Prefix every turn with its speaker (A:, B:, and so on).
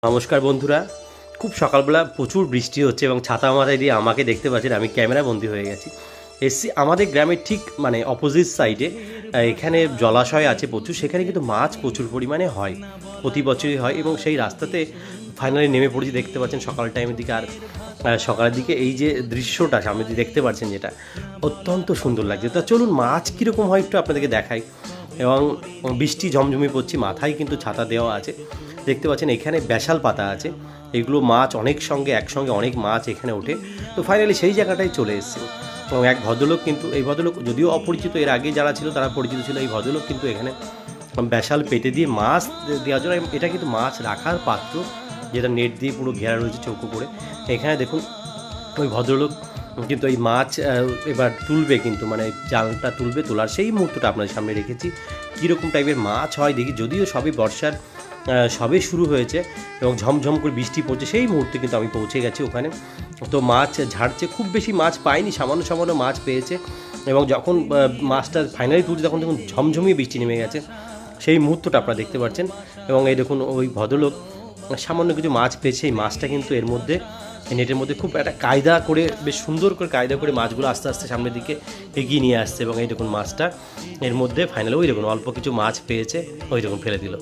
A: নমস্কার বন্ধুরা, খুব সকালবেলা প্রচুর বৃষ্টি হচ্ছে এবং ছাতা মাথায় দিয়ে আমাকে দেখতে পাচ্ছেন, আমি ক্যামেরা বন্দি হয়ে গেছি। এসছি আমাদের গ্রামের ঠিক মানে অপোজিট সাইডে, এখানে জলাশয় আছে প্রচুর, সেখানে কিন্তু মাছ প্রচুর পরিমাণে হয়, প্রতি বছরই হয়। এবং সেই রাস্তাতে ফাইনালি নেমে পড়েছি, দেখতে পাচ্ছেন সকাল টাইমের দিকে। আর সকালের দিকে এই যে দৃশ্যটা সামনে দিয়ে দেখতে পাচ্ছেন, যেটা অত্যন্ত সুন্দর লাগছে। তা চলুন মাছ কীরকম হয় একটু আপনাদেরকে দেখাই। এবং বৃষ্টি ঝমঝমি পড়ছে, মাথায় কিন্তু ছাতা দেওয়া আছে। দেখতে পাচ্ছেন এখানে ব্যাশাল পাতা আছে, এগুলো মাছ অনেক সঙ্গে একসঙ্গে অনেক মাছ এখানে ওঠে। তো ফাইনালি সেই জায়গাটায় চলে এসেছি। এবং এক ভদ্রলোক, কিন্তু এই ভদ্রলোক যদিও অপরিচিত, এর আগে যারা ছিল তারা পরিচিত ছিল। এই ভদ্রলোক কিন্তু এখানে ব্যাশাল পেটে দিয়ে মাছ দেওয়ার জন্য, এটা কিন্তু মাছ রাখার পাত্র, যেটা নেট দিয়ে পুরো ঘেরা রয়েছে চৌকো করে। এখানে দেখুন ওই ভদ্রলোক কিন্তু এই মাছ এবার তুলবে, কিন্তু মানে জালটা তুলবে, তোলার সেই মুহূর্তটা আপনাদের সামনে রেখেছি। কীরকম টাইপের মাছ হয় দেখি। যদিও সবই বর্ষার সবে শুরু হয়েছে এবং ঝমঝম করে বৃষ্টি পড়ছে, সেই মুহূর্তে কিন্তু আমি পৌঁছে গেছি ওখানে। তো মাছ ঝাড়ছে, খুব বেশি মাছ পাইনি, সামান্য সামান্য মাছ পেয়েছে। এবং যখন মাছটা ফাইনালি তুলছে, তখন দেখুন ঝমঝমিয়ে বৃষ্টি নেমে গেছে, সেই মুহূর্তটা আপনারা দেখতে পাচ্ছেন। এবং এই দেখুন ওই ভদ্রলোক সামান্য কিছু মাছ পেয়েছে, এই মাছটা কিন্তু এর মধ্যে নেটের মধ্যে খুব একটা কায়দা করে, বেশ সুন্দর করে কায়দা করে মাছগুলো আস্তে আস্তে সামনের দিকে এগিয়ে নিয়ে আসছে। এবং এই দেখুন মাছটা এর মধ্যে ফাইনালি ওই দেখুন অল্প কিছু মাছ পেয়েছে, ওই দেখুন ফেলে দিল।